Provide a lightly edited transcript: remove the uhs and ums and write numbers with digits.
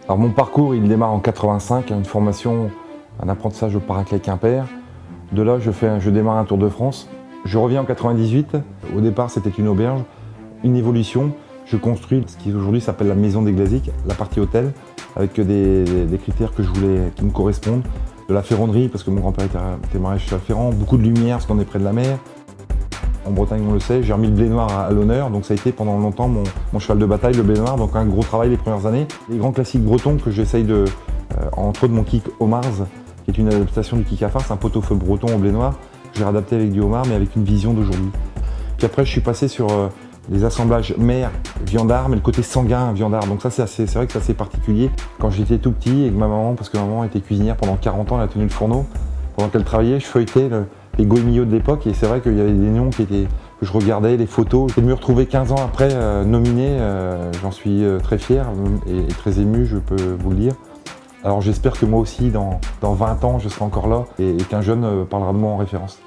Alors mon parcours, il démarre en 85, une formation, un apprentissage au Paraclet Quimper. De là, je démarre un Tour de France. Je reviens en 98. Au départ, c'était une auberge, une évolution. Je construis ce qui aujourd'hui s'appelle la Maison des Glaziques, la partie hôtel, avec des critères que je voulais qui me correspondent. De la ferronnerie, parce que mon grand-père était maraîcher ferrand, beaucoup de lumière, parce qu'on est près de la mer. En Bretagne, on le sait, j'ai remis le blé noir à l'honneur, donc ça a été pendant longtemps mon cheval de bataille, le blé noir, donc un gros travail les premières années. Les grands classiques bretons que j'essaye entre autres mon kick Homars, qui est une adaptation du kick à farce, un pot-au-feu breton au blé noir, que j'ai réadapté avec du homard, mais avec une vision d'aujourd'hui. Puis après, je suis passé sur les assemblages mer, viandard, mais le côté sanguin, viandard. Donc ça, c'est vrai que c'est assez particulier. Quand j'étais tout petit, avec ma maman, parce que ma maman était cuisinière pendant 40 ans, elle a tenu le fourneau. Pendant qu'elle travaillait, je feuilletais les goemillots de l'époque, et c'est vrai qu'il y avait des noms que je regardais, les photos. Et de me retrouver 15 ans après nominé, j'en suis très fier et très ému, je peux vous le dire. Alors j'espère que moi aussi, dans 20 ans, je serai encore là et qu'un jeune parlera de moi en référence.